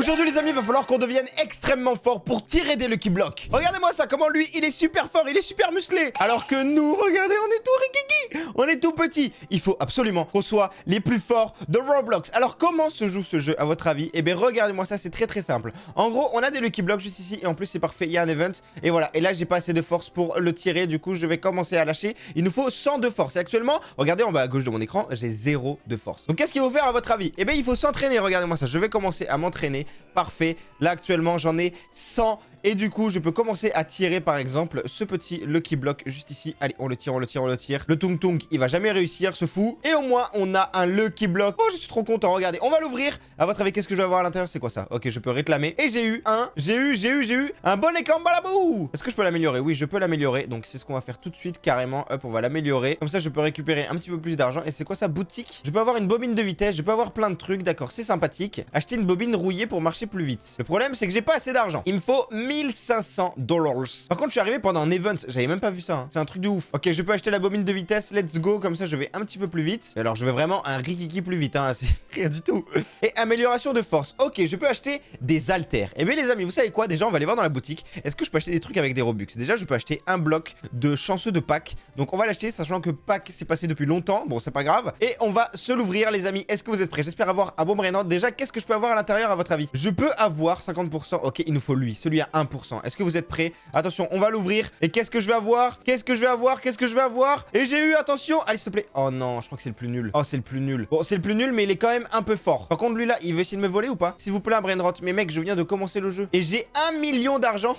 Aujourd'hui les amis, il va falloir qu'on devienne extrêmement fort pour tirer des Lucky Blocks. Regardez-moi ça, comment lui, il est super fort, il est super musclé. Alors que nous, regardez, on est tout rikiki, on est tout petit. Il faut absolument qu'on soit les plus forts de Roblox. Alors comment se joue ce jeu à votre avis? Eh bien regardez-moi ça, c'est très simple. En gros, on a des Lucky Blocks juste ici et en plus c'est parfait, il y a un event. Et voilà, et là j'ai pas assez de force pour le tirer, du coup je vais commencer à lâcher. Il nous faut 100 de force. Et actuellement, regardez en bas à gauche de mon écran, j'ai 0 de force. Donc qu'est-ce qu'il faut faire à votre avis? Eh bien il faut s'entraîner, regardez-moi ça, je vais commencer à m'entraîner. Parfait, là actuellement j'en ai 100. Et du coup, je peux commencer à tirer, par exemple, ce petit Lucky Block juste ici. Allez, on le tire, on le tire, on le tire. Le Tung Tung, il va jamais réussir, ce fou. Et au moins, on a un Lucky Block. Oh, je suis trop content. Regardez, on va l'ouvrir. À votre avis, qu'est-ce que je vais avoir à l'intérieur? C'est quoi ça? Ok, je peux réclamer. Et j'ai eu un bon écambalabou. Est-ce que je peux l'améliorer? Oui, je peux l'améliorer. Donc, c'est ce qu'on va faire tout de suite, carrément. Hop, on va l'améliorer. Comme ça, je peux récupérer un petit peu plus d'argent. Et c'est quoi ça? Boutique? Je peux avoir une bobine de vitesse. Je peux avoir plein de trucs. D'accord, c'est sympathique. Acheter une bobine rouillée pour marcher plus vite. Le problème, c'est que j'ai pas assez d'argent. Il me faut 1500 $. Par contre, je suis arrivé pendant un event. J'avais même pas vu ça. Hein. C'est un truc de ouf. Ok, je peux acheter la bobine de vitesse. Let's go. Comme ça, je vais un petit peu plus vite. Et alors, je vais vraiment un rikiki plus vite. Hein. C'est rien du tout. Et amélioration de force. Ok, je peux acheter des haltères. Et bien, les amis, vous savez quoi? Déjà, on va aller voir dans la boutique. Est-ce que je peux acheter des trucs avec des Robux? Déjà, je peux acheter un bloc de chanceux de Pâques. Donc, on va l'acheter, sachant que Pâques s'est passé depuis longtemps. Bon, c'est pas grave. Et on va se l'ouvrir, les amis. Est-ce que vous êtes prêts? J'espère avoir un bon brain. Déjà, qu'est-ce que je peux avoir à l'intérieur, à votre avis? Je peux avoir 50%. Ok, il nous faut lui. Celui à 1%. Est-ce que vous êtes prêts? Attention, on va l'ouvrir. Et qu'est-ce que je vais avoir? Qu'est-ce que je vais avoir? Qu'est-ce que je vais avoir? Et j'ai eu, attention. Allez, s'il te plaît. Oh non, je crois que c'est le plus nul. Oh, c'est le plus nul. Bon, c'est le plus nul, mais il est quand même un peu fort. Par contre, lui là, il veut essayer de me voler ou pas? S'il vous plaît, un brain rot. Mais mec, je viens de commencer le jeu. Et j'ai 1 million d'argent.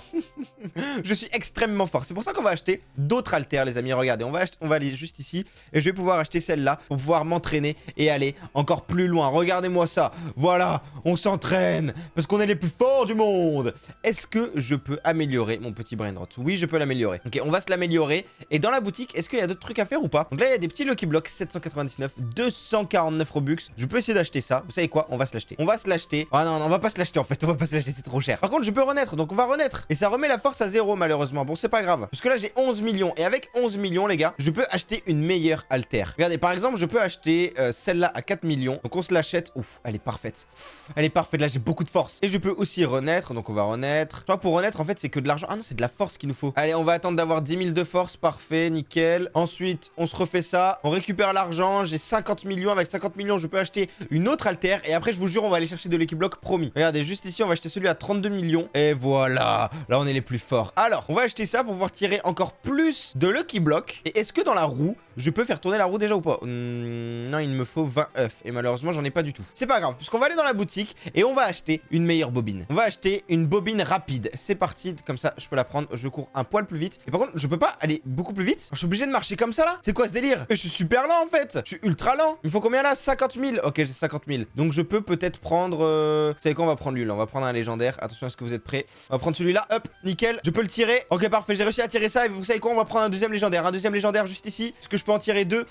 Je suis extrêmement fort. C'est pour ça qu'on va acheter d'autres haltères, les amis. Regardez, on va aller juste ici. Et je vais pouvoir acheter celle-là pour pouvoir m'entraîner et aller encore plus loin. Regardez-moi ça. Voilà, on s'entraîne. Parce qu'on est les plus forts du monde. Est-ce que je peux améliorer mon petit brain rot? Oui, je peux l'améliorer. Ok, on va se l'améliorer. Et dans la boutique, est-ce qu'il y a d'autres trucs à faire ou pas? Donc là, il y a des petits Lucky Blocks, 799, 249 Robux. Je peux essayer d'acheter ça. Vous savez quoi? On va se l'acheter. On va se l'acheter. Ah non, on va pas se l'acheter en fait. On va pas se l'acheter, c'est trop cher. Par contre, je peux renaître. Donc on va renaître. Et ça remet la force à 0 malheureusement. Bon, c'est pas grave. Parce que là, j'ai 11 millions. Et avec 11 millions, les gars, je peux acheter une meilleure haltère. Regardez, par exemple, je peux acheter celle-là à 4 millions. Donc on se l'achète. Ouf, elle est parfaite. Elle est parfaite. Là, j'ai beaucoup de force. Et je peux aussi renaître. Donc on va renaître. Je crois que pour renaître, en fait, c'est que de l'argent. Ah non, c'est de la force qu'il nous faut. Allez, on va attendre d'avoir 10 000 de force. Parfait, nickel. Ensuite, on se refait ça. On récupère l'argent. J'ai 50 millions. Avec 50 millions, je peux acheter une autre haltère. Et après, je vous jure, on va aller chercher de Lucky Block promis. Regardez, juste ici, on va acheter celui à 32 millions. Et voilà. Là, on est les plus forts. Alors, on va acheter ça pour pouvoir tirer encore plus de Lucky Block. Et est-ce que dans la roue, je peux faire tourner la roue déjà ou pas? Non, il me faut 20 œufs. Et malheureusement, j'en ai pas du tout. C'est pas grave, puisqu'on va aller dans la boutique et on va acheter une meilleure bobine. On va acheter une bobine rapide. C'est parti. Comme ça, je peux la prendre. Je cours un poil plus vite. Et par contre, je peux pas aller beaucoup plus vite. Je suis obligé de marcher comme ça là. C'est quoi ce délire? Mais je suis super lent en fait. Je suis ultra lent. Il me faut combien là? 50 000. Ok, j'ai 50 000. Donc je peux peut-être prendre... Vous savez quoi? On va prendre lui là. On va prendre un légendaire. Attention, est-ce que vous êtes prêts? On va prendre celui-là. Hop, nickel. Je peux le tirer. Ok, parfait. J'ai réussi à tirer ça. Et vous savez quoi? On va prendre un deuxième légendaire. Un deuxième légendaire juste ici. Est-ce que je peux en tirer deux?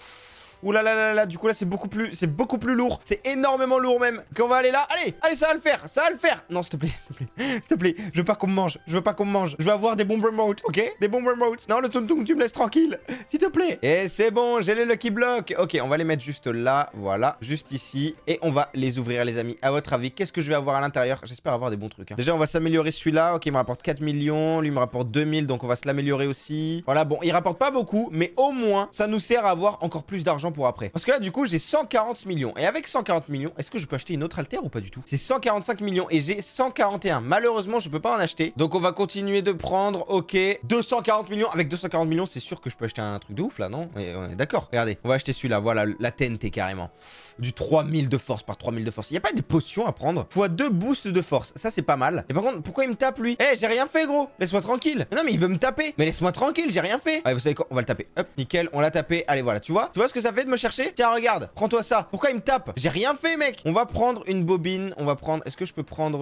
Ouh là là là là, du coup là c'est beaucoup plus lourd. C'est énormément lourd même. Qu'on va aller là. Allez, ça va le faire. Ça va le faire. Non, s'il te plaît, s'il te plaît. S'il te plaît. Je veux pas qu'on me mange. Je veux pas qu'on me mange. Je veux avoir des bombes remote. Ok? Des bombes remote. Non, le Tung Tung, tu me laisses tranquille. S'il te plaît. Et c'est bon, j'ai les Lucky Blocks. Ok, on va les mettre juste là. Voilà. Juste ici. Et on va les ouvrir, les amis. À votre avis, qu'est-ce que je vais avoir à l'intérieur? J'espère avoir des bons trucs. Hein. Déjà, on va s'améliorer celui-là. Ok, il me rapporte 4 millions. Lui, il me rapporte 2000. Donc, on va se l'améliorer aussi. Voilà, bon, il rapporte pas beaucoup. Mais au moins, ça nous sert à avoir encore plus d'argent pour après. Parce que là, du coup, j'ai 140 millions. Et avec 140 millions, est-ce que je peux acheter une autre haltère ou pas du tout? C'est 145 millions et j'ai 141. Malheureusement, je peux pas en acheter. Donc, on va continuer de prendre. Ok. 240 millions. Avec 240 millions, c'est sûr que je peux acheter un truc de ouf là, non? Et on est d'accord. Regardez, on va acheter celui-là. Voilà, la TNT carrément. Du 3000 de force par 3000 de force. Il n'y a pas des potions à prendre. x2 boost de force. Ça, c'est pas mal. Et par contre, pourquoi il me tape lui? Eh, j'ai rien fait, gros. Laisse-moi tranquille. Mais non, mais il veut me taper. Mais laisse-moi tranquille, j'ai rien fait. Allez, vous savez quoi? On va le taper. Hop, nickel. On l'a tapé. Allez, voilà. Tu vois ce que ça fait de me chercher? Tiens, regarde. Prends-toi ça. Pourquoi il me tape? J'ai rien fait, mec. On va prendre une bobine. On va prendre... Est-ce que je peux prendre...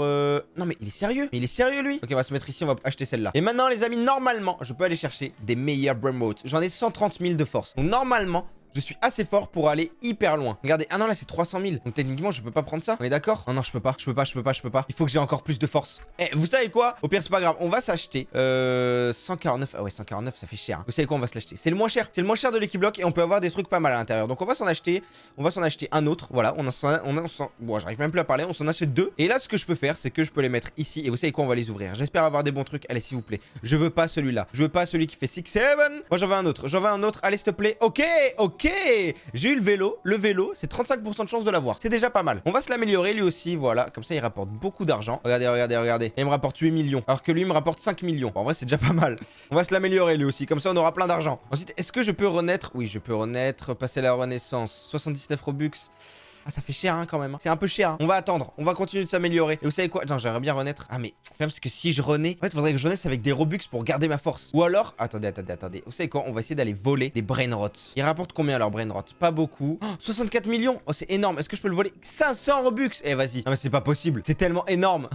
Non, mais il est sérieux. Mais il est sérieux, lui. Ok, on va se mettre ici. On va acheter celle-là. Et maintenant, les amis, normalement, je peux aller chercher des meilleurs Brainrots. J'en ai 130 000 de force. Donc, normalement... Je suis assez fort pour aller hyper loin. Regardez, ah non, là, c'est 300 000. Donc, techniquement, je peux pas prendre ça. On est d'accord? Non, non, je peux pas. Il faut que j'ai encore plus de force. Eh, vous savez quoi? Au pire, c'est pas grave. On va s'acheter 149. Ah ouais, 149, ça fait cher. Vous savez quoi? On va se l'acheter. C'est le moins cher. C'est le moins cher de l'Lucky-Block et on peut avoir des trucs pas mal à l'intérieur. Donc, on va s'en acheter. On va s'en acheter un autre. Voilà, bon, j'arrive même plus à parler. On s'en achète deux. Et là, ce que je peux faire, c'est que je peux les mettre ici. Et vous savez quoi? On va les ouvrir. J'espère avoir des bons trucs. Allez, s'il vous plaît. Je veux pas celui-là. Je veux pas celui qui fait 6-7. Moi, j'en veux un autre. Allez, s'il te plaît. Ok. J'ai eu le vélo. Le vélo, c'est 35% de chance de l'avoir. C'est déjà pas mal. On va se l'améliorer lui aussi. Voilà. Comme ça, il rapporte beaucoup d'argent. Regardez. Et il me rapporte 8 millions. Alors que lui, il me rapporte 5 millions. Bon, en vrai, c'est déjà pas mal. On va se l'améliorer lui aussi. Comme ça, on aura plein d'argent. Ensuite, est-ce que je peux renaître? Oui, je peux renaître. Passer la renaissance. 79 Robux. Ah, ça fait cher, hein, quand même. C'est un peu cher. Hein. On va attendre. On va continuer de s'améliorer. Et vous savez quoi? Non, j'aimerais bien renaître. Ah, mais c'est parce que si je renais, en fait, il faudrait que je renaisse avec des Robux pour garder ma force. Ou alors, attendez. Vous savez quoi? On va essayer d'aller voler des Brainrots. Ils rapportent combien leurs Brainrots? Pas beaucoup. Oh, 64 millions. Oh, c'est énorme. Est-ce que je peux le voler? 500 Robux. Eh, vas-y. Non, mais c'est pas possible. C'est tellement énorme.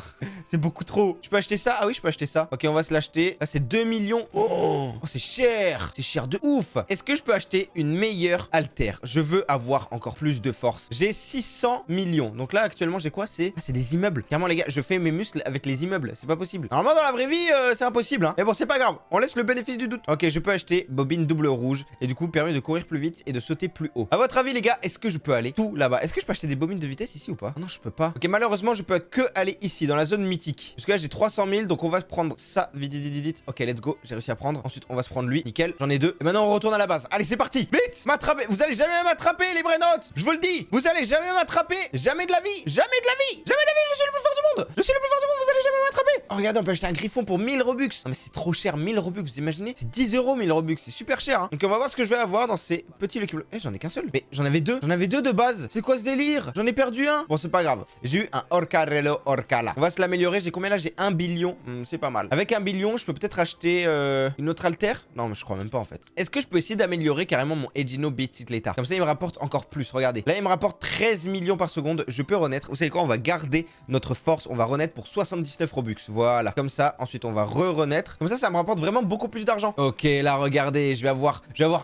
C'est beaucoup trop. Je peux acheter ça? Ah oui, je peux acheter ça. Ok, on va se l'acheter. Là, c'est 2 millions. Oh, c'est cher. C'est cher de ouf. Est-ce que je peux acheter une meilleure alter? Je veux avoir encore plus de force. J'ai 600 millions. Donc là, actuellement, j'ai quoi? C'est des immeubles. Clairement, les gars, je fais mes muscles avec les immeubles. C'est pas possible. Normalement, dans la vraie vie, c'est impossible. Hein. Mais bon, c'est pas grave. On laisse le bénéfice du doute. Ok, je peux acheter bobine double rouge. Et du coup, permet de courir plus vite et de sauter plus haut. À votre avis, les gars, est-ce que je peux aller tout là-bas? Est-ce que je peux acheter des bobines de vitesse ici ou pas? Non, je peux pas. Ok, malheureusement, je peux que aller ici, dans la zone mythique. Parce que là, j'ai 300 000. Donc, on va prendre ça. Vite. Ok, let's go. J'ai réussi à prendre. Ensuite, on va se prendre lui. Nickel. J'en ai deux. Et maintenant, on retourne à la base. Allez, c'est parti. Vite. M'attraper. Vous allez jamais m'attraper, les Brainrots. Je vous le dis. Vous allez jamais m'attraper. Jamais de la vie. Je suis le plus fort du monde. Vous allez jamais m'attraper. Oh, regardez, on peut acheter un griffon pour 1000 Robux. Non, mais c'est trop cher, 1000 Robux. Vous imaginez? C'est 10 € 1000 Robux. C'est super cher. Hein. Donc, on va voir ce que je vais avoir dans ces petits Lucky Block. Eh, j'en ai qu'un seul. Mais j'en avais deux. De base. C'est quoi ce délire? J'en ai perdu un. Bon, c'est pas grave. J'ai eu un Orcarello Orcala. On va se l'améliorer. J'ai combien là? J'ai 1 billion. C'est pas mal. Avec 1 billion, je peux peut-être acheter une autre alter. Non, mais je crois même pas en fait. Est-ce que je peux essayer d'améliorer carrément mon Egino Bicicleta? Comme ça, il me rapporte encore plus. Regardez. Là, il me rapporte 13 millions par seconde. Je peux renaître. Vous savez quoi? On va garder notre force. On va renaître pour 79 Robux. Voilà. Comme ça. Ensuite, on va renaître. Comme ça me rapporte vraiment beaucoup plus d'argent. Ok, là, regardez. Je vais avoir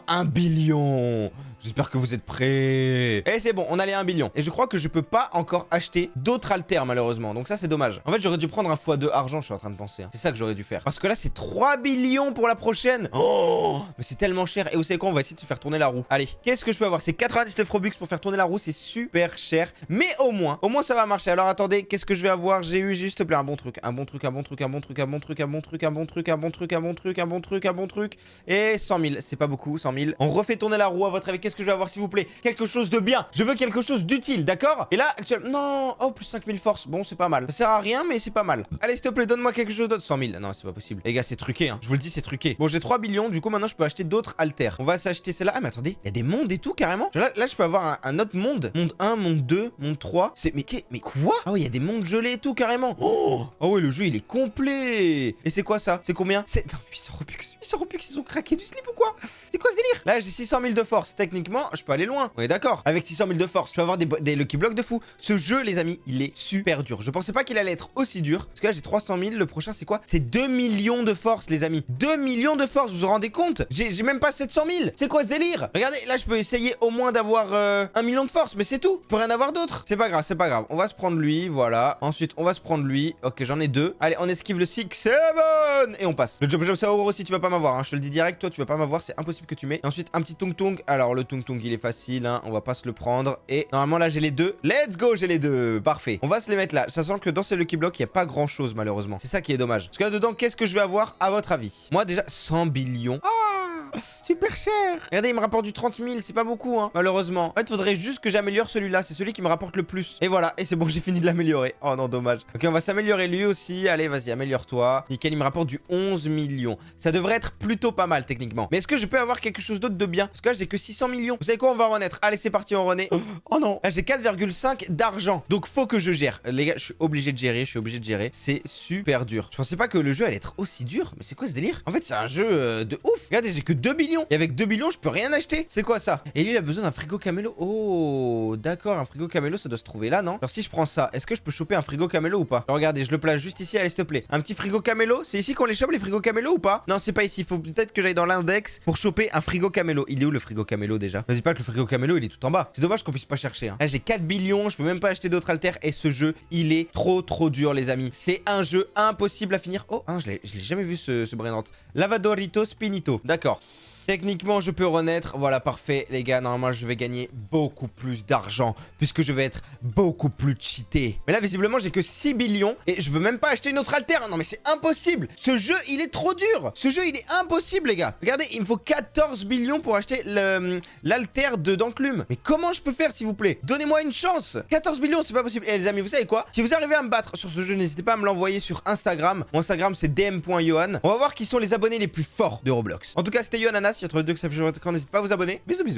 1 billion. J'espère que vous êtes prêts. Et c'est bon, on a les 1 billion. Et je crois que je peux pas encore acheter d'autres alters, malheureusement. Donc ça, c'est dommage. En fait, j'aurais dû prendre un x2 argent, je suis en train de penser. Hein. C'est ça que j'aurais dû faire. Parce que là, c'est 3 billions pour la prochaine. Oh, mais c'est tellement cher. Et vous savez quoi? On va essayer de se faire tourner la roue. Allez, qu'est-ce que je peux avoir? C'est 99 Robux pour faire tourner la roue. C'est super cher. Mais au moins, ça va marcher. Alors attendez, qu'est-ce que je vais avoir? J'ai eu, s'il te plaît, un bon truc. Et 100 000. C'est pas beaucoup, 100 000. On refait tourner la roue à votre avis. Qu'est-ce que je vais avoir, s'il vous plaît? Quelque chose de bien. Je veux quelque chose d'utile, d'accord? Et là, actuellement... Non. Oh, plus 5000 force. Bon, c'est pas mal. Ça sert à rien, mais c'est pas mal. Allez, s'il te plaît, donne-moi quelque chose d'autre. 100 000. Non, c'est pas possible. Les gars, c'est truqué, hein. Je vous le dis, c'est truqué. Bon, j'ai 3 billions. Du coup, maintenant, je peux acheter d'autres alters. On va s'acheter celle-là. Ah, mais attendez. Il y a des mondes et tout, carrément. Là, je peux avoir un autre monde. Monde 1, monde 2, monde 3. C'est... Mais quoi? Ah ouais, il y a des mondes gelés et tout, carrément. Oh ouais, le jeu, il est complet. Et c'est quoi, ça? C'est combien? C'est... Non, 800 Robux. 800 Robux, ils ont craqué du slip ou quoi? C'est quoi ce délire? Là, j'ai 600 000 de force. Techniquement, je peux aller loin. On est d'accord. Avec 600 000 de force, je peux avoir des Lucky Blocks de fou. Ce jeu, les amis, il est super dur. Je pensais pas qu'il allait être aussi dur. Parce que là, j'ai 300 000. Le prochain, c'est quoi? C'est 2 millions de force, les amis. 2 millions de force, vous vous rendez compte? J'ai même pas 700 000. C'est quoi ce délire? Regardez, là, je peux essayer au moins d'avoir 1 million de force. Mais c'est tout. Je peux rien avoir d'autre. C'est pas grave, c'est pas grave. On va se prendre lui, voilà. Ensuite, on va se prendre lui. Ok, j'en ai deux. Allez, on esquive le 6-7. Et on passe. Le Jump c'est Aurore aussi, tu vas pas m'avoir. Hein. Je te le dis direct, toi, tu vas pas m'avoir. C'est impossible que tu mets. Ensuite, un petit Tung Tung. Alors, le Tung Tung, il est facile. Hein. On va pas se le prendre. Et normalement, là, j'ai les deux. Let's go, j'ai les deux. Parfait. On va se les mettre là. Sachant que dans ces Lucky Block, il n'y a pas grand chose, malheureusement. C'est ça qui est dommage. Parce que là dedans, qu'est-ce que je vais avoir à votre avis? Moi, déjà, 100 billions. Super cher. Regardez, il me rapporte du 30 000. C'est pas beaucoup, hein, malheureusement. En fait, faudrait juste que j'améliore celui-là. C'est celui qui me rapporte le plus. Et voilà. Et c'est bon, j'ai fini de l'améliorer. Oh non, dommage. Ok, on va s'améliorer lui aussi. Allez, vas-y, améliore-toi. Nickel, il me rapporte du 11 millions. Ça devrait être plutôt pas mal, techniquement. Mais est-ce que je peux avoir quelque chose d'autre de bien? Parce que là, j'ai que 600 millions. Vous savez quoi? On va renaître. Allez, c'est parti, on renaît. Oh non. Là, j'ai 4,5 d'argent. Donc, faut que je gère. Les gars, je suis obligé de gérer. C'est super dur. Je pensais pas que le jeu allait être aussi dur. Mais c'est quoi ce délire? En fait, c'est un jeu de ouf. Regardez, j'ai que 2 millions. billions. Et avec 2 billions, je peux rien acheter. C'est quoi ça? Et lui, il a besoin d'un frigo Camelo. Oh, d'accord, un frigo Camelo, ça doit se trouver là, non? Alors si je prends ça, est-ce que je peux choper un frigo Camelo ou pas? Alors, regardez, je le place juste ici, allez, s'il te plaît. Un petit frigo Camelo, c'est ici qu'on les chope, les frigos Camelo ou pas? Non, c'est pas ici, il faut peut-être que j'aille dans l'index pour choper un frigo Camelo. Il est où le frigo Camelo déjà? Vas-y, pas que le frigo Camelo, il est tout en bas. C'est dommage qu'on puisse pas chercher, hein. Là, j'ai 4 billions, je peux même pas acheter d'autres haltères et ce jeu, il est trop dur, les amis. C'est un jeu impossible à finir. Oh, hein, je l'ai jamais vu ce Brainrot. Lavadorito Spinito, d'accord. Techniquement, je peux renaître. Voilà, parfait, les gars. Normalement, je vais gagner beaucoup plus d'argent puisque je vais être beaucoup plus cheaté. Mais là, visiblement, j'ai que 6 billions et je peux même pas acheter une autre altère. Non, mais c'est impossible. Ce jeu, il est trop dur. Ce jeu, il est impossible, les gars. Regardez, il me faut 14 billions pour acheter l'altère de d'enclume. Mais comment je peux faire, s'il vous plaît? Donnez-moi une chance. 14 billions, c'est pas possible. Et les amis, vous savez quoi? Si vous arrivez à me battre sur ce jeu, n'hésitez pas à me l'envoyer sur Instagram. Mon Instagram, c'est dm.yohan. On va voir qui sont les abonnés les plus forts de Roblox. En tout cas, c'était Yohan Anas. Si vous trouvez que ça fait jouer votre écran, n'hésitez pas à vous abonner. Bisous, bisous.